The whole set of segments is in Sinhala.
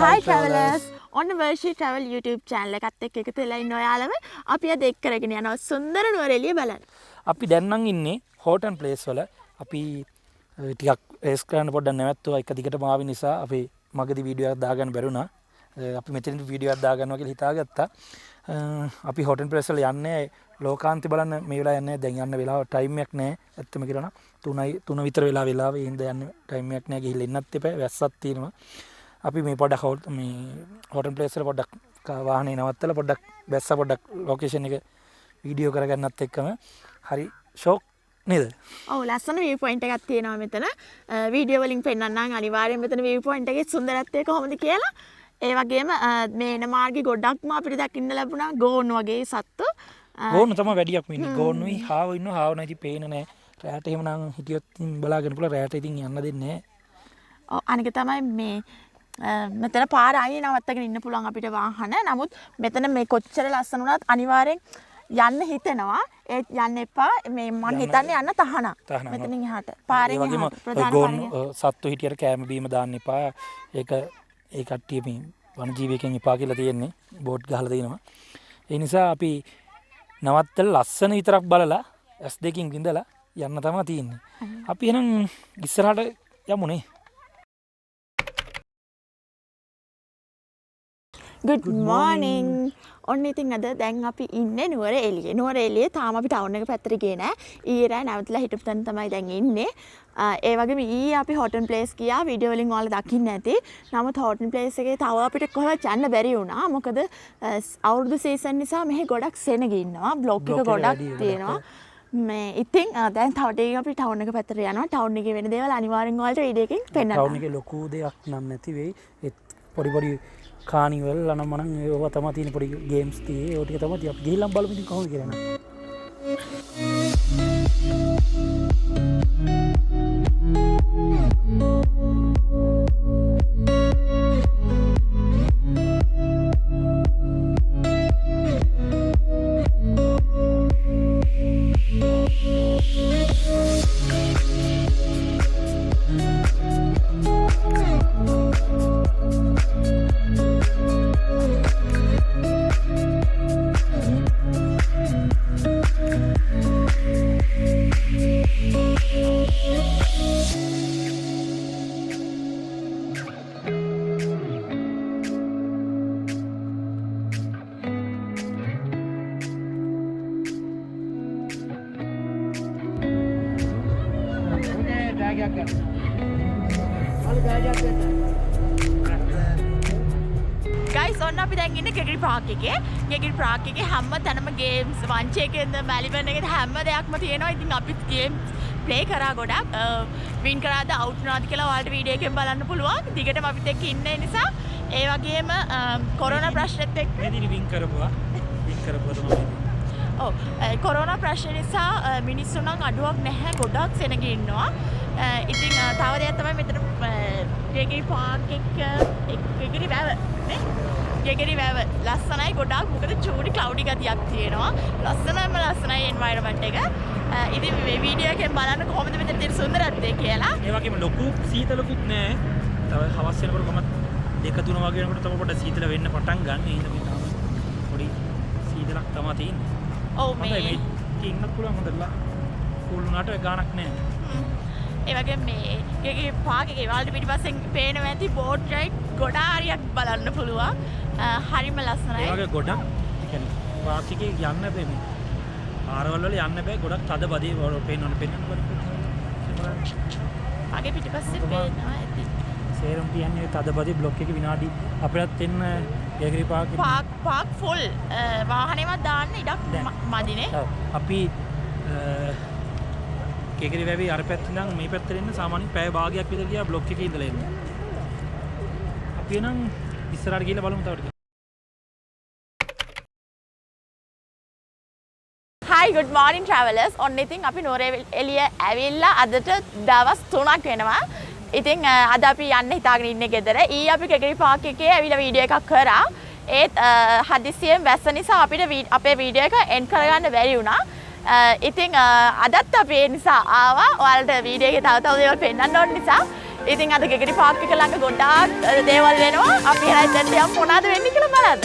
Hi travelers. On Vershi Travel YouTube channel එකත් එක්ක එකතු වෙලා ඉන්න ඔයාලම අපි අද එක් කරගෙන යනවා සුන්දර නුවර එළිය බලන්න. අපි දැන් නම් ඉන්නේ හෝටන් ප්ලේස් වල. අපි ටිකක් රේස් කරන්න පොඩ්ඩක් නැවැත්තුවා එක දිගටම ආව නිසා අපි මගදී වීඩියෝ එකක් දාගන්න බැරුණා. අපි මෙතනින් වීඩියෝ එකක් දාගන්නවා කියලා හිතාගත්තා. අපි හෝටන් ප්ලේස් වල යන්නේ ලෝකාන්ති බලන්න මේ වෙලාව යන්නේ දැන් යන්න වෙලාව ටයිම් එකක් නැහැ. ඇත්තම කියනවා නම් 3 විතර වෙලාව ඒ හින්දා යන්න ටයිම් එකක් නැහැ ගිහිල්ලා එන්නත් එපා වැස්සක් තියෙනවා. අපි මේ පොඩ්ඩක් මේ හෝටන් ප්ලේස් වල පොඩ්ඩක් වාහනේ නවත්තලා පොඩ්ඩක් බැස්සා පොඩ්ඩක් ලොකේෂන් එක වීඩියෝ කරගන්නත් එක්කම හරි ෂොක් නේද? ඔව් ලස්සන view point එකක් තියෙනවා මෙතන. වීඩියෝ වලින් පෙන්නන්නම් අනිවාර්යෙන් මෙතන view point එකේ සුන්දරත්වය කොහොමද කියලා. ඒ වගේම මේ එන මාර්ගේ ගොඩක්ම අපිට දකින්න ලැබුණා ගෝන් වගේ සත්තු. ගෝන් තමයි වැඩියක් වෙන්නේ. ගෝන්ුයි හාව ඉන්නවා. හාව නැති පේන නැහැ. රැට එහෙම නම් හිටියොත් බලාගෙන පුළුවන්. රැට ඉතින් යන්න දෙන්නේ නැහැ. ඔව් අනික තමයි මේ මෙතන පාර අයිනේ නවත්තගෙන ඉන්න පුළුවන් අපිට වාහන. නමුත් මෙතන මේ කොච්චර ලස්සන වුණත් අනිවාර්යෙන් යන්න හිතෙනවා. ඒ යන්න එපා. මේ මං හිතන්නේ යන්න තහනම්. මෙතනින් එහාට. පාරෙන් එහාට ප්‍රධාන පාරෙන්. සත්තු හිටියට කෑම බීම දාන්න එපා. ඒක ඒ කට්ටිය මේ වනජීවිකෙන් එපා කියලා තියෙන්නේ. බෝඩ් ගහලා තියෙනවා. ඒ නිසා අපි නවත්තලා ලස්සන විතරක් බලලා S2කින් විඳලා යන්න තමයි තියෙන්නේ. අපි එහෙනම් ඉස්සරහට යමුනේ. Good morning. ඔන්න ඉතින් අද දැන් අපි ඉන්නේ නුවර එළියේ. නුවර එළියේ තාම අපි ටවුන් එක පැත්තට ගියේ නෑ. ඊයේ රෑ නැවතලා හිටපු තැන තමයි දැන් ඉන්නේ. ඒ වගේම ඊයේ අපි හෝටන් ප්ලේස් ගියා. වීඩියෝ වලින් ඔයාලා දකින්න ඇති. නමුත් හෝටන් ප්ලේස් එකේ තව අපිට කොහෙවත් යන්න බැරි වුණා. මොකද අවුරුදු සීසන් නිසා මෙහි ගොඩක් සෙනග ඉන්නවා. බ්ලොග් එක ගොඩක් තියෙනවා. මේ ඉතින් දැන් තව ටිකක් අපි ටවුන් එක පැත්තට යනවා. ටවුන් එකේ වෙන දේවල් අනිවාර්යෙන් ඔයාලට වීඩියෝ එකකින් පෙන්නන්න. ටවුන් එකේ ලොකු දෙයක් නම් නැති වෙයි. ඒ පොඩි කානිවල් අනම් මනම් ඒවා තමයි තියෙන පොඩි ගේම්ස් tie ඒ ටික තමයි අපි ගිහිල්ලා බලමු ඉතින් කොහොමද කියලා නේද? Guys, ඔන්න අපි දැන් ඉන්නේ ගෙගිරි පාක් එකේ. ගෙගිරි පාක් එකේ හැම තැනම ගේම්ස්, වංචේකෙන්ද මැලිබන් එකේ හැම දෙයක්ම තියෙනවා. ඉතින් අපි ගේම්ස් ප්ලේ කරා ගොඩක්. වින් කරාද අවුට් වුණාද කියලා ඔයාලට වීඩියෝ එකෙන් බලන්න පුළුවන්. දිගටම අපිත් එක්ක ඉන්නේ නිසා ඒ වගේම කොරෝනා ප්‍රශ්නෙත් එක්ක මෙදිරි වින් කරපුවා තමයි. ඔව් කොරෝනා ප්‍රශ්න නිසා මිනිස්සු නම් අඩුවක් නැහැ ගොඩක් සෙනග ඉන්නවා. ඉතින් තව දෙයක් තමයි මෙතන ගෙගිරි පාක් එක ගෙගිරි වැව නේ ගෙගිරි වැව ලස්සනයි ගොඩක් මොකද චූටි ක්ලවුඩි ගතියක් තියෙනවා. ලස්සනයි එන්වයරන්මන්ට් එක. ඉතින් මේ වීඩියෝ එකෙන් බලන්න කොහොමද මෙතන තියෙන සුන්දරත්වය කියලා. ඒ වගේම ලොකු සීතලකුත් නෑ. තව හවස් වෙනකොට කොහමද 2-3 වගේ වෙනකොට තව පොඩ්ඩක් සීතල වෙන්න පටන් ගන්න. ඒ හින්දා පොඩි සීතලක් තමයි තියෙන්නේ. ඔව් මේ ඉන්නත් පුළුවන් හොඳලා කූල් වුණාට ගාණක් නෑ. ඒ වගේ මේ ගෙගිරි පාක් එකේ වලට පිටිපස්සෙන් පේනවා ඇති බෝට් රයිඩ් ගොඩාරියක් බලන්න පුළුවන්. හරිම ලස්සනයි. ඒ වගේ ගොඩක් කියන්නේ පාක් එකේ යන්න බෑ මේ. ආරවල වල යන්න බෑ ගොඩක් තද බදී පේනවනේ ආගේ පිටිපස්සේ පේනවා ඇති. සේරම කියන්නේ තද බදී බ්ලොක් එකේ විනාඩි අපිටත් එන්න ගෙගිරි පාක් ෆුල් වාහනේවත් දාන්න ඉඩක් මදිනේ. ඔව් අපි ගෙගිරි වැවේ අර පැත්තෙන් ඉඳන් මේ පැත්තට එන්න සාමාන්‍යයෙන් පැය භාගයක් විතර ගියා බ්ලොක් එකේ ඉඳලා එන්න. අපි එනම් ඉස්සරහට ගිහලා බලමු තව ටිකක්. Hi, good morning travelers. ඔන්න ඉතින් අපි නුවර එළිය ඇවිල්ලා අදට දවස් 3ක් වෙනවා. ඉතින් අද අපි යන්න හිතාගෙන ඉන්නේ ගෙදර. ඊයේ අපි ගෙගිරි පාක් එකේ ඇවිල්ලා වීඩියෝ එකක් කරා. ඒත් හදිස්සියෙන් වැස්ස නිසා අපිට අපේ වීඩියෝ එක එන්ඩ් කරගන්න බැරි වුණා. ඉතින් අදත් අපි ඒ නිසා ආවා ඔයාලට වීඩියෝ එකේ තව දේවල් පෙන්නන්න ඕන නිසා ඉතින් අද ගෙගිරි පාක් එක ළඟ ගොඩාක් දේවල් වෙනවා. අපි එහෙනම් දැන් යමු මොනවද වෙන්නේ කියලා බලන්න.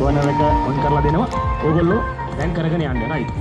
බර්නර් එක ඔන් කරලා දෙනවා. ඕගොල්ලෝ දැන් කරගෙන යන්න right.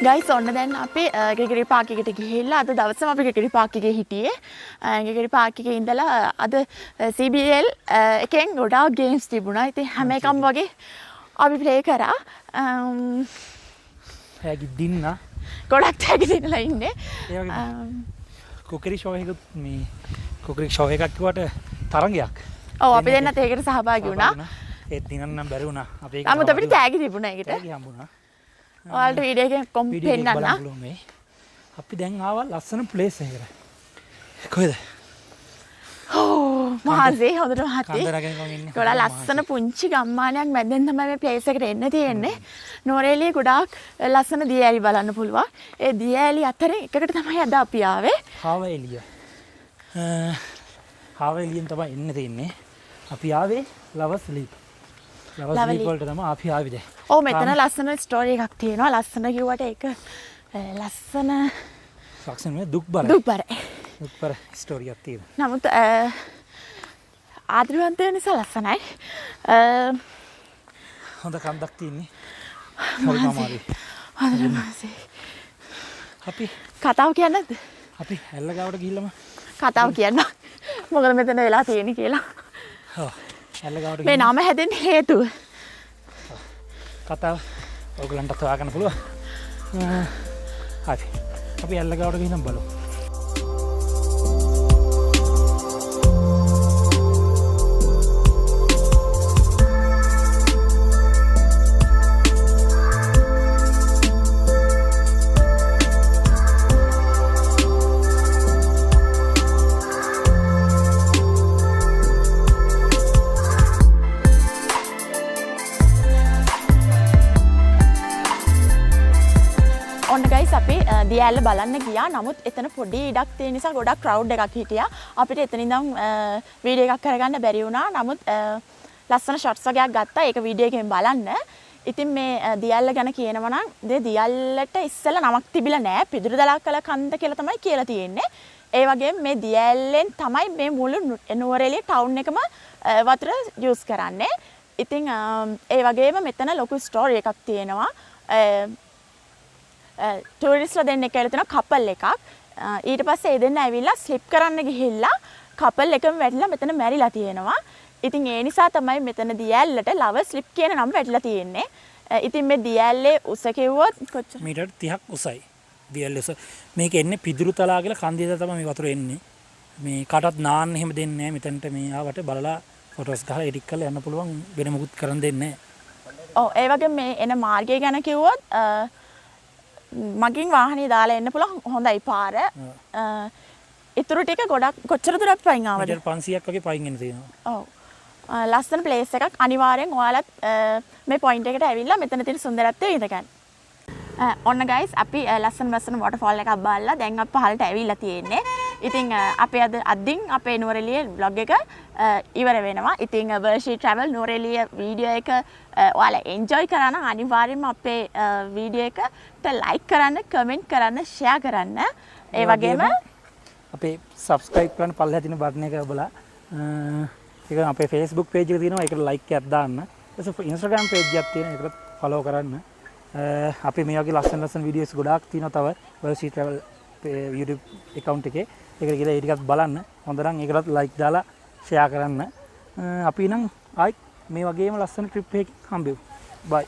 ගයිස් ඔන්න දැන් අපි ගෙගිරි පාක් එකට ගිහිල්ලා අද දවසම අපි ගෙගිරි පාක් එකේ හිටියේ. ගෙගිරි පාක් එකේ ඉඳලා අද CBL එකෙන් ගොඩාක් ගේම්ස් තිබුණා. ඉතින් හැම එකම වගේ අපි ප්ලේ කරා. හැගි දින්න ගොඩක් තෑගි දෙන්නලා ඉන්නේ. ඒ වගේ කුකරි ෂෝ එකකුත් මේ කුකරි ෂෝ එකක් කිව්වට තරංගයක්. ඔව් අපි දෙන්නත් ඒකට සහභාගී වුණා. ඒත් දිනන්න නම් බැරි වුණා. අපි ඒක නමුත් අපිට තෑගි තිබුණා ඒකට. තෑගි හම්බුණා. ඔයාලට වීඩියෝ එකෙන් පෙන්නන්න. අපි දැන් ආවා ලස්සන ප්ලේස් එකකට. කොහෙද? මහසේ හොඳට මහත්තේ. කන්දරගෙන ගොන් ඉන්නේ. ගොඩාක් ලස්සන පුංචි ගම්මානයක් මැදෙන් තමයි මේ ප්ලේස් එකට එන්න තියෙන්නේ. නුවරඑළියේ ගොඩාක් ලස්සන දියඇලි බලන්න පුළුවන්. ඒ දියඇලි අතරේ එකකට තමයි අද අපි ආවේ. හාව එළිය. හාව එළියෙන් තමයි එන්න තියෙන්නේ. අපි ආවේ ලවස් ලීප්. ලවස් ලීප් වලට තමයි අපි ආවේ දැන්. ඔව් මෙතන ලස්සන ස්ටෝරි එකක් තියෙනවා. ලස්සන කිව්වට ඒක ලස්සන සක්සන් මේ දුක්බර. දුක්බර ස්ටෝරියක් තියෙනවා. නමුත් ආදරවන්තය නිසා ලස්සනයි. හොඳ කන්දක් තියෙන්නේ. හරි මාමාරි. අපි කතාව කියන්නද? අපි ඇල්ල ගාවට ගිහිල්ලාම කතාව කියන්න. මොකද මෙතන වෙලා තියෙන්නේ කියලා. ඔව්. ඇල්ල ගාවට මේ නම හැදෙන්න හේතුව. කතාව ඔයගලන්ට හොයාගන්න පුළුවන්. හරි. අපි ඇල්ල ගාවට ගිහින් බලමු. දියඇල්ල බලන්න ගියා. නමුත් එතන පොඩි ඉඩක් තියෙන නිසා ගොඩක් ක්‍රවුඩ් එකක් හිටියා. අපිට එතන ඉඳන් වීඩියෝ එකක් කරගන්න බැරි වුණා. නමුත් ලස්සන ෂොට්ස් වගේක් ගත්තා. ඒක වීඩියෝ එකෙන් බලන්න. ඉතින් මේ දියඇල්ල ගැන කියනවා නම් දියඇල්ලට ඉස්සෙල්ලා නමක් තිබිලා නෑ. පිදුරු දලක් කළ කන්ද කියලා තමයි කියලා තියෙන්නේ. ඒ වගේම මේ දියැලෙන් තමයි මේ මුළු නුවරඑළිය ටවුන් එකම වතුර යූස් කරන්නේ. ඉතින් ඒ වගේම මෙතන ලොකු ස්ටෝරි එකක් තියෙනවා. ටූරිස්ට්ලා දෙන්නෙක් කියලා තියෙනවා කපල් එකක්. ඊට පස්සේ ඒ දෙන්න ඇවිල්ලා ස්ලිප් කරන්න ගිහිල්ලා කපල් එකම වැටිලා මෙතන මැරිලා තියෙනවා. ඉතින් ඒ නිසා තමයි මෙතන දියැලට ලව ස්ලිප් කියන නම වැටිලා තියෙන්නේ. ඉතින් මේ දියැලේ උස කිව්වොත් කොච්චර? මීටර් 30ක් උසයි. දියැලේ උස. මේක එන්නේ පිදුරු තලා කියලා කන්දේ තමයි මේ වතුර එන්නේ. මේ කාටවත් නාන්න එහෙම දෙන්නේ නැහැ. මෙතනට මේ ආවට බලලා ෆොටෝස් ගහලා එඩිට් කරලා යන්න පුළුවන්. වෙන මොකුත් කරන්න දෙන්නේ නැහැ. ඔව් ඒ වගේ මේ එන මාර්ගය ගැන කිව්වොත් මගින් වාහනේ දාලා එන්න පුළුවන් හොඳයි පාර. ඉතුරු ටික ගොඩක් කොච්චර දුරක් පයින් ආවද? මීටර් 500ක් වගේ පයින් එන්න තියෙනවා. ඔව්. ලස්සන ප්ලේස් එකක් අනිවාර්යෙන් ඔයාලත් මේ පොයින්ට් එකට ඇවිල්ලා මෙතන තියෙන සුන්දරත්වය විඳ ගන්න. ඔන්න ගයිස් අපි ලස්සන වොටර්ෆෝල් එකක් බලලා දැන් අපි පහළට ඇවිල්ලා තියෙන්නේ. ඉතින් අපේ අදින් අපේ නුවරඑළිය vlog එක ඉවර වෙනවා. ඉතින් වර්ෂි travel නුවරඑළිය වීඩියෝ එක ඔයාලා enjoy කරා නම් අනිවාර්යෙන්ම අපේ වීඩියෝ එකට like කරන්න, comment කරන්න, share කරන්න. ඒ වගේම අපේ subscribe කරන්න පල්ලෙහා තියෙන බටන් එක ඔබලා ඒක අපේ Facebook page එක තියෙනවා. ඒකට like එකක් දාන්න. ඊට Instagram page එකක් තියෙනවා. ඒකට follow කරන්න. අපි මේ වගේ ලස්සන වීඩියෝස් ගොඩාක් තියෙනවා තව වර්ෂි travel YouTube account එකේ. ඒකට ගිහලා ඒ ටිකත් බලන්න. හොඳ නම් ඒකටත් like දාලා share කරන්න. අපි නම් ආයි මේ වගේම ලස්සන trip එකකින් හම්බෙමු. bye.